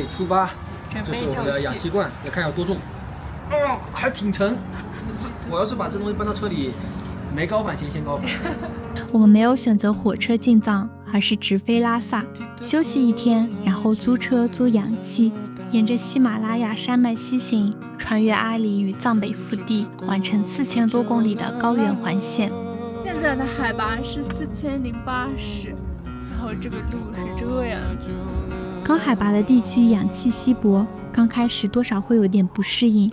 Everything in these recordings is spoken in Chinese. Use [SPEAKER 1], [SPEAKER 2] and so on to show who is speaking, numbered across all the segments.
[SPEAKER 1] 备出发。这是我们的氧气罐，要看有多重。还挺沉。我要是把这东西搬到车里，没高反先高反。
[SPEAKER 2] 我们没有选择火车进藏，而是直飞拉萨，休息一天，然后租车租氧气，沿着喜马拉雅山脉西行，穿越阿里与藏北腹地，完成4000多公里的高原环线。
[SPEAKER 3] 现在的海拔是4080，然后这个路是这样。
[SPEAKER 2] 高海拔的地区氧气稀薄，刚开始多少会有点不适应，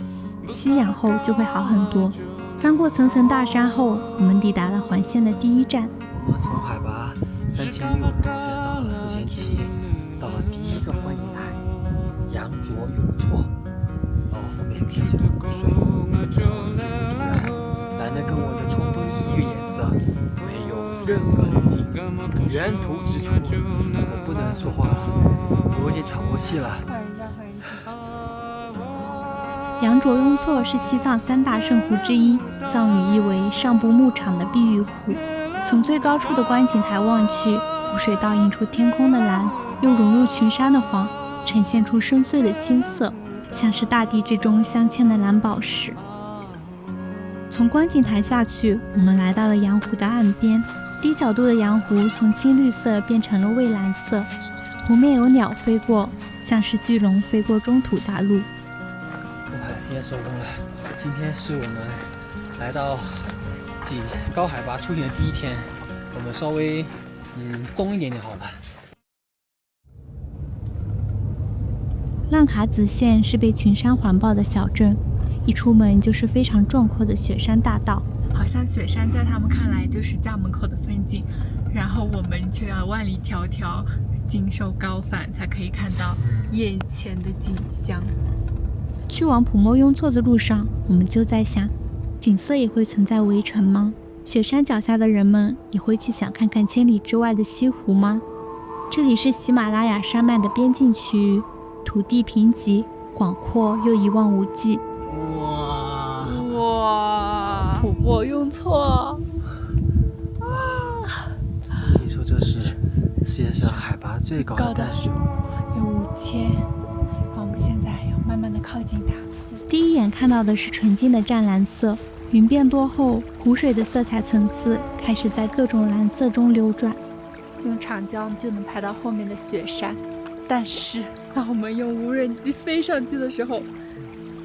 [SPEAKER 2] 吸氧后就会好很多。翻过层层大山后，我们抵达了环线的第一站。
[SPEAKER 1] 我们从海拔3600，然后现在到了4700，到了第一个观景台，羊卓永措。然后后面看见了湖水，蓝的跟我的冲锋衣一个颜色，没有任何滤镜，原图直出。我不能说话了，我有点喘不过气了。
[SPEAKER 2] 羊卓雍措是西藏3大圣湖之一，藏语意为上部牧场的碧玉湖。从最高处的观景台望去，湖水倒映出天空的蓝，又融入群山的黄，呈现出深邃的青色，像是大地之中镶嵌的蓝宝石。从观景台下去，我们来到了羊湖的岸边，低角度的羊湖从青绿色变成了蔚蓝色，湖面有鸟飞过，像是巨龙飞过中土大陆。
[SPEAKER 1] 今天收工了。今天是我们来到高海拔出行的第一天，我们稍微松一点好了。
[SPEAKER 2] 浪卡子县是被群山环抱的小镇，一出门就是非常壮阔的雪山大道，
[SPEAKER 3] 好像雪山在他们看来就是家门口的风景，然后我们却要万里迢迢经受高反才可以看到眼前的景象。
[SPEAKER 2] 去往普莫雍措的路上，我们就在想，景色也会存在围城吗？雪山脚下的人们也会去想看看千里之外的西湖吗？这里是喜马拉雅山脉的边境区域，土地贫瘠，广阔又一望无际。
[SPEAKER 3] 哇，普莫雍措！
[SPEAKER 1] 听说这是世界上海拔最高的淡水湖，
[SPEAKER 3] 有5000。然后我们现在要慢慢的靠近它。
[SPEAKER 2] 第一眼看到的是纯净的湛蓝色，云变多后，湖水的色彩层次开始在各种蓝色中流转。
[SPEAKER 3] 用长焦就能拍到后面的雪山，但是当我们用无人机飞上去的时候，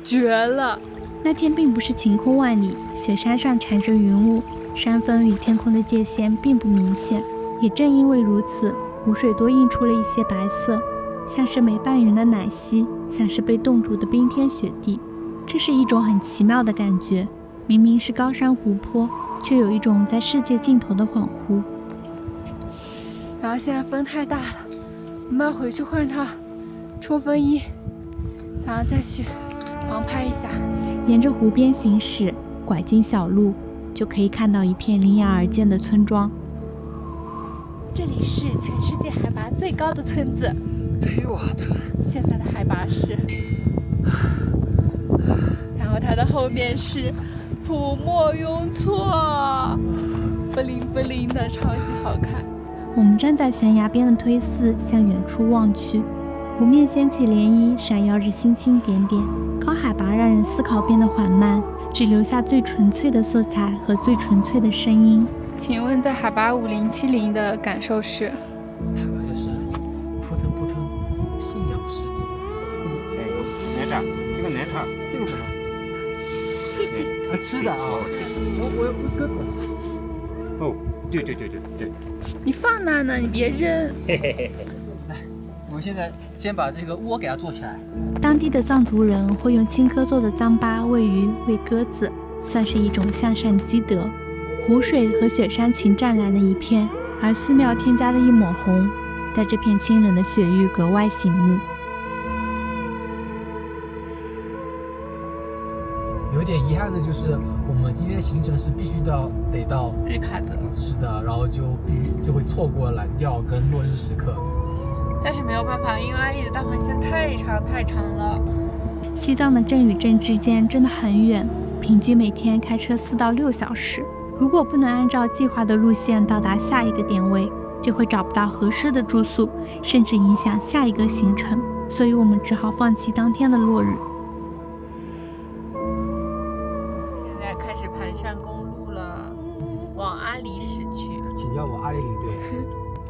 [SPEAKER 3] 绝了！
[SPEAKER 2] 那天并不是晴空万里，雪山上缠着云雾，山峰与天空的界限并不明显。也正因为如此，湖水多映出了一些白色，像是没拌匀的奶昔，像是被冻住的冰天雪地。这是一种很奇妙的感觉，明明是高山湖泊，却有一种在世界尽头的恍惚。
[SPEAKER 3] 然后现在风太大了，我们要回去换套冲锋衣，然后再去航拍一下。
[SPEAKER 2] 沿着湖边行驶，拐进小路，就可以看到一片林崖而建的村庄。
[SPEAKER 3] 这里是全世界海拔最高的村子
[SPEAKER 1] 忒瓦村，
[SPEAKER 3] 现在的海拔是，然后它的后面是普莫雍措，不灵不灵的，超级好看。
[SPEAKER 2] 我们站在悬崖边的推寺，向远处望去，湖面掀起涟漪，闪耀着星星点点。高海拔让人思考变得缓慢，只留下最纯粹的色彩和最纯粹的声音。
[SPEAKER 3] 请问在海拔5070的感受是？
[SPEAKER 1] 海拔就是扑腾扑腾，信仰十足。
[SPEAKER 4] 奶茶，这个奶茶，
[SPEAKER 1] 这个什么？吃的啊，我要鸽子。
[SPEAKER 4] 哦，对，
[SPEAKER 3] 你放那呢，你别扔。
[SPEAKER 4] 嘿嘿嘿。
[SPEAKER 1] 来，我们现在先把这个窝给它做起来。
[SPEAKER 2] 当地的藏族人会用青稞做的糌粑喂鱼喂鸽子，算是一种向善积德。湖水和雪山群湛蓝的一片，而饲料添加的一抹红，在这片清冷的雪域格外醒目。
[SPEAKER 1] 有点遗憾的就是，我们今天行程是必须得到
[SPEAKER 3] 日喀则，
[SPEAKER 1] 是的，然后就会错过蓝调跟落日时刻。
[SPEAKER 3] 但是没有办法，因为阿里的大环线太长了。
[SPEAKER 2] 西藏的镇与镇之间真的很远，平均每天开车4到6小时。如果不能按照计划的路线到达下一个点位，就会找不到合适的住宿，甚至影响下一个行程。所以我们只好放弃当天的落日。
[SPEAKER 3] 现在开始盘山公路了，往阿里市区。
[SPEAKER 1] 请叫我阿里领队。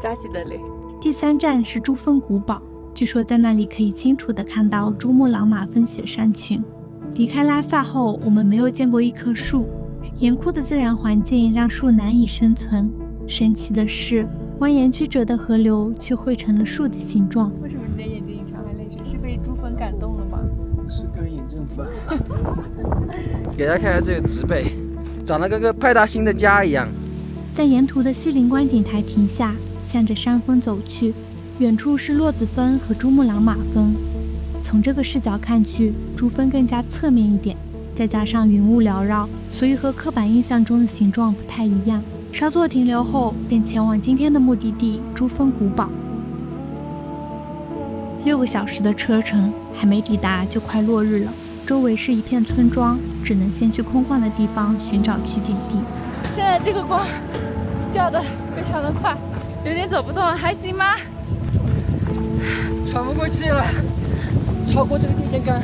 [SPEAKER 3] 扎西德勒。
[SPEAKER 2] 第3站是珠峰古堡，据说在那里可以清楚地看到珠穆朗玛峰雪山群。离开拉萨后，我们没有见过一棵树，严酷的自然环境让树难以生存。神奇的是，蜿蜒曲折的河流却汇成了树的形状。
[SPEAKER 3] 为什么你的眼睛常含泪水？是被珠峰感动了吗？
[SPEAKER 1] 是干眼症犯了。给大家看看这个植被，长得跟个派大星的家一样。
[SPEAKER 2] 在沿途的西陵观景台停下，向着山峰走去，远处是洛子峰和珠穆朗玛峰。从这个视角看去，珠峰更加侧面一点，再加上云雾缭绕，所以和刻板印象中的形状不太一样。稍作停留后，便前往今天的目的地珠峰古堡。6个小时的车程，还没抵达就快落日了。周围是一片村庄，只能先去空旷的地方寻找取景地。
[SPEAKER 3] 现在这个光掉得非常的快，有点走不动了，还行吗？
[SPEAKER 1] 喘不过气了，超过这个电线杆，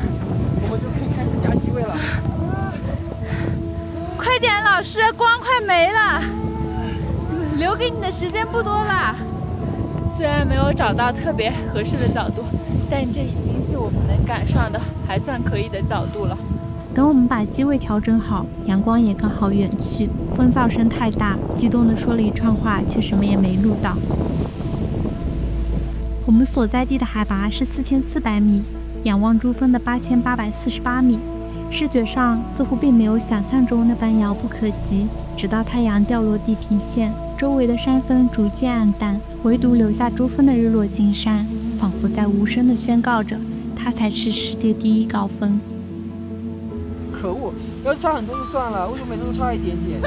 [SPEAKER 1] 我们就可以开始加机位了。
[SPEAKER 3] 快点，老师，光快没了，留给你的时间不多了。虽然没有找到特别合适的角度，但这已经是我们能赶上的还算可以的角度了。
[SPEAKER 2] 等我们把机位调整好，阳光也刚好远去，风噪声太大，激动地说了一串话，却什么也没录到。我们所在地的海拔是4400米，仰望珠峰的8848米，视觉上似乎并没有想象中那般遥不可及。直到太阳掉落地平线，周围的山峰逐渐暗淡，唯独留下珠峰的日落金山，仿佛在无声地宣告着，它才是世界第1高峰。
[SPEAKER 1] 可恶，要是差很多就算了，为什么每次都差一点点？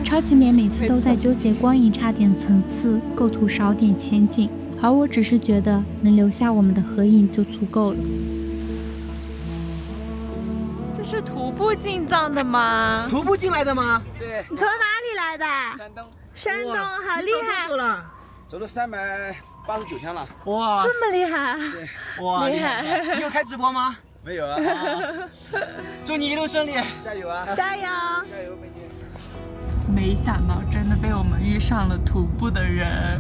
[SPEAKER 2] 超级棉每次都在纠结光影差点层次，构图少点前景，而我只是觉得能留下我们的合影就足够了。
[SPEAKER 3] 这是徒步进藏的吗？
[SPEAKER 1] 徒步进来的吗？
[SPEAKER 5] 对，
[SPEAKER 3] 你从哪里来的？
[SPEAKER 5] 山东
[SPEAKER 3] 山东，好厉害！
[SPEAKER 1] 走了，
[SPEAKER 5] 走了389天了。
[SPEAKER 1] 哇，
[SPEAKER 3] 这么厉害！
[SPEAKER 1] 哇，
[SPEAKER 3] 厉害！
[SPEAKER 1] 你有开直播吗？
[SPEAKER 5] 没有啊，
[SPEAKER 1] 祝你一路顺利，
[SPEAKER 5] 加油啊！
[SPEAKER 3] 加油！
[SPEAKER 5] 加油，美女！
[SPEAKER 3] 没想到真的被我们遇上了徒步的人，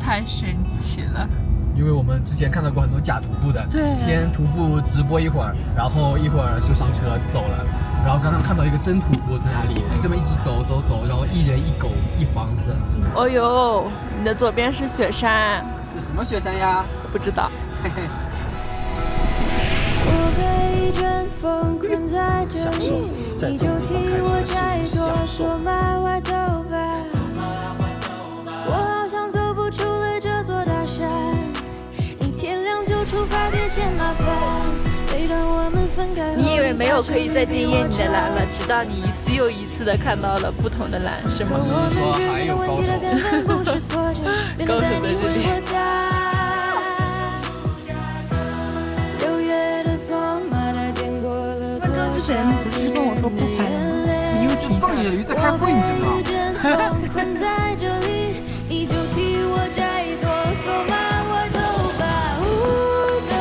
[SPEAKER 3] 太神奇了。
[SPEAKER 1] 因为我们之前看到过很多假徒步的，
[SPEAKER 3] 对，
[SPEAKER 1] 先徒步直播一会儿，然后一会儿就上车走了。然后刚刚看到一个真徒步在那里，就这么一直走，然后一人一狗一房子。
[SPEAKER 3] 哦呦，你的左边是雪山，
[SPEAKER 1] 是什么雪山呀？
[SPEAKER 3] 不知道。
[SPEAKER 1] 嘿嘿。享受，在这个地方开始享受。
[SPEAKER 6] 我好像走不出了这座大山，你天亮就出发，别嫌麻烦。每当我们分开后，
[SPEAKER 3] 你以为没有可以再惊艳你的蓝了，直到你一次又一次的看到了不同的蓝，是吗？
[SPEAKER 6] 我们之间的问题它根本不是挫折，变得带你回我家。6月的索马它见过了多少？
[SPEAKER 3] 之前不是跟我说不拍了吗？你又提
[SPEAKER 1] 放鱼在开会，你知道吗？
[SPEAKER 6] 困在这里，你就替我摘一朵索马，我走吧。对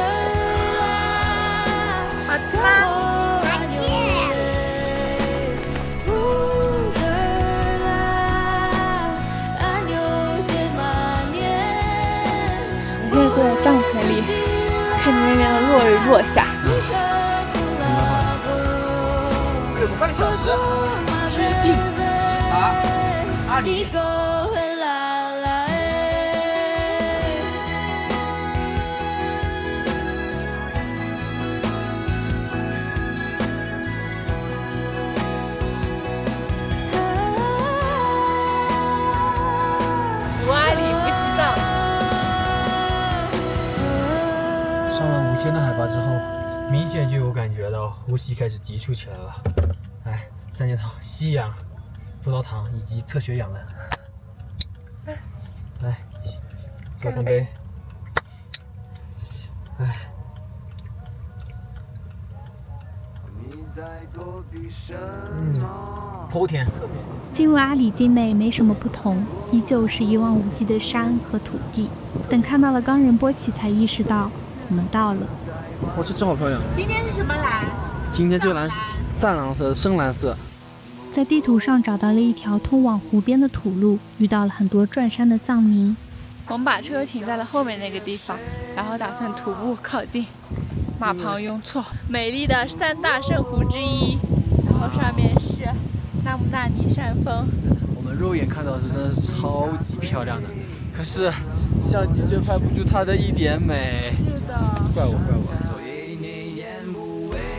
[SPEAKER 6] 啦，
[SPEAKER 3] 好吃吗？我现在坐在帐篷里，看着那边的落日落下。
[SPEAKER 5] 有个半小时，指定直达阿里。
[SPEAKER 3] 无阿里不西藏。
[SPEAKER 1] 上了5000的海拔之后，明显就有感觉到呼吸开始急促起来了。来，三件套：吸氧、葡萄糖以及测血氧了。来，做干杯。哎。齁甜。
[SPEAKER 2] 进入阿里境内没什么不同，依旧是一望无际的山和土地。等看到了冈仁波齐，才意识到我们到了。
[SPEAKER 1] 哇，这真好漂亮！
[SPEAKER 3] 今天是什么蓝？
[SPEAKER 1] 今天这个蓝是湛蓝色、深蓝色。
[SPEAKER 2] 在地图上找到了一条通往湖边的土路，遇到了很多转山的藏民。
[SPEAKER 3] 我们把车停在了后面那个地方，然后打算徒步靠近马旁雍错，美丽的3大圣湖之一。然后上面是纳木纳尼山峰。
[SPEAKER 1] 我们肉眼看到是真的是超级漂亮的，可是相机却拍不出它的一点美。
[SPEAKER 3] 是的，
[SPEAKER 1] 怪我。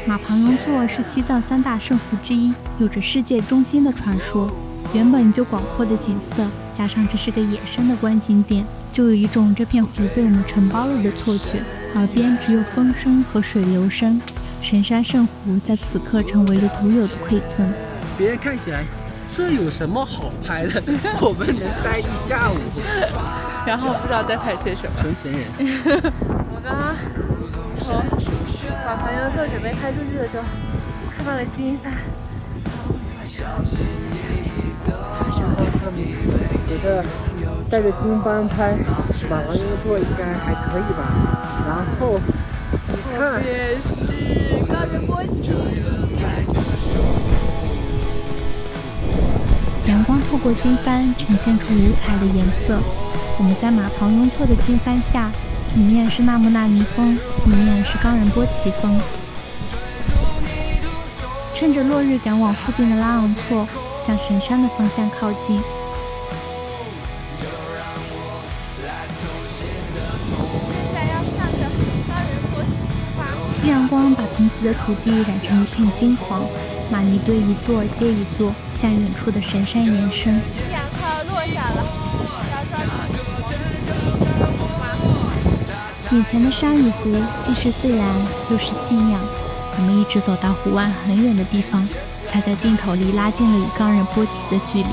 [SPEAKER 2] 马旁雍错是西藏3大圣湖之一，有着世界中心的传说。原本就广阔的景色，加上这是个野生的观景点，就有一种这片湖被我们承包了的错觉。耳边只有风声和水流声，神山圣湖在此刻成为了独有的馈赠。
[SPEAKER 1] 别人看起来这有什么好拍的？我们能待一下午。
[SPEAKER 3] 然后不知道在拍些什么。
[SPEAKER 1] 纯神人。
[SPEAKER 3] 我刚刚从马旁雍错准备拍出去的时候，看到了金帆。
[SPEAKER 5] 觉得带着金帆拍马旁雍错应该还可以吧。然后你看，
[SPEAKER 3] 也是高人波起。
[SPEAKER 2] 阳光透过金帆呈现出五彩的颜色。我们在马旁雍错的金帆下，一面是纳木纳尼峰，一面是冈仁波齐峰。趁着落日赶往附近的拉昂措，向神山的方向靠近。夕阳光把贫瘠的土地染成一片金黄，玛尼堆一座接一座向远处的神山延伸。
[SPEAKER 3] 夕阳快要落下了，
[SPEAKER 2] 眼前的山与湖既是自然又是信仰。我们一直走到湖岸很远的地方，才在镜头里拉近了与冈仁波齐的距离。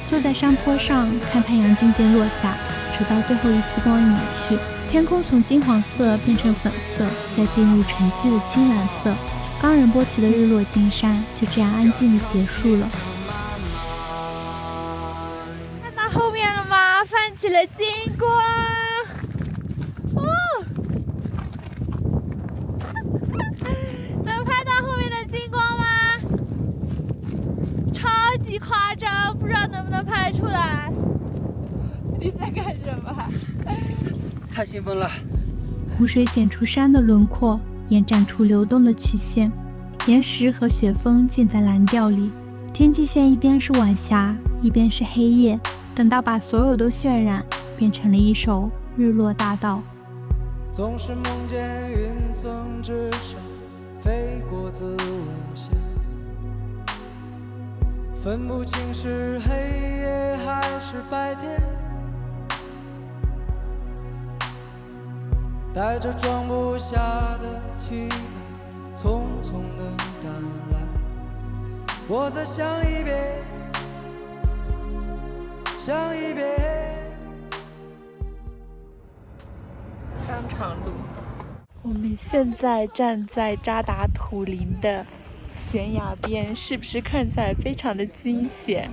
[SPEAKER 2] 坐在山坡上看太阳渐渐落下，直到最后一丝光隐去，天空从金黄色变成粉色，再进入沉寂的青蓝色。冈仁波齐的日落金山就这样安静地结束了。
[SPEAKER 3] 看到后面了吗？泛起了金光。能拍到后面的金光吗？超级夸张，不知道能不能拍出来。你在干什么？
[SPEAKER 1] 太兴奋了！
[SPEAKER 2] 湖水剪出山的轮廓，延展出流动的曲线，岩石和雪峰浸在蓝调里。天际线一边是晚霞，一边是黑夜，等到把所有都渲染，变成了一首日落大道。
[SPEAKER 7] 总是梦见云层之上飞过子午线，分不清是黑夜还是白天，带着装不下的期待匆匆地赶来，我再想一遍想一遍。
[SPEAKER 3] 当场录。我们现在站在扎达土林的悬崖边，是不是看起来非常的惊险？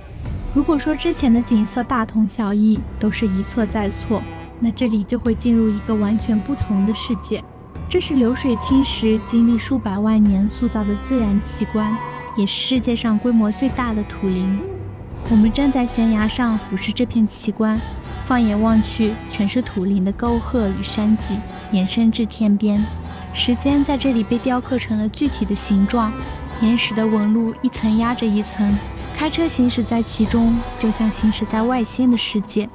[SPEAKER 2] 如果说之前的景色大同小异，都是一错再错，那这里就会进入一个完全不同的世界。这是流水侵蚀经历数百万年塑造的自然奇观，也是世界上规模最大的土林。我们站在悬崖上俯视这片奇观，放眼望去，全是土林的沟壑与山脊，延伸至天边。时间在这里被雕刻成了具体的形状，岩石的纹路一层压着一层，开车行驶在其中，就像行驶在外星的世界。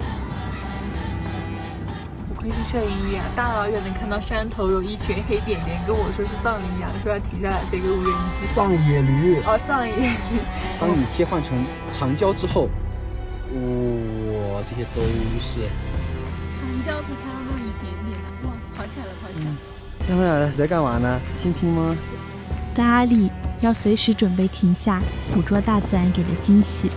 [SPEAKER 3] 不愧是摄影员，大老远能看到山头有一群黑点点，跟我说是藏羚羊，说要停下来飞个无人机。
[SPEAKER 5] 藏野驴。
[SPEAKER 3] 哦，藏野驴。
[SPEAKER 1] 当你切换成长焦之后，哇，这些都是
[SPEAKER 3] 长焦才看到那么一点点的，哇，跑起来了，跑起来了。
[SPEAKER 1] 他们俩在干嘛呢？倾听吗？
[SPEAKER 2] 在阿里要随时准备停下，捕捉大自然给的惊喜。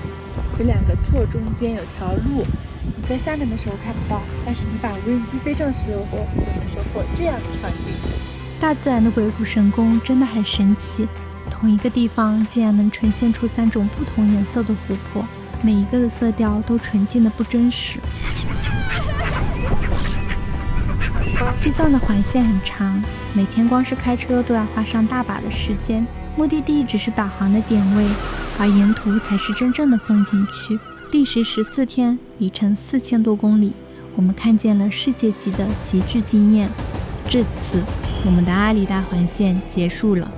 [SPEAKER 3] 这两个错中间有条路，你在下面的时候看不到，但是你把无人机飞上的时候，就能收获这样的场景。
[SPEAKER 2] 大自然的鬼斧神工真的很神奇，同一个地方竟然能呈现出3种不同颜色的湖泊，每一个的色调都纯净的不真实。西藏的环线很长，每天光是开车都要花上大把的时间。目的地只是导航的点位，而沿途才是真正的风景区。历时14天，里程4000多公里，我们看见了世界级的极致经验。至此，我们的阿里大环线结束了。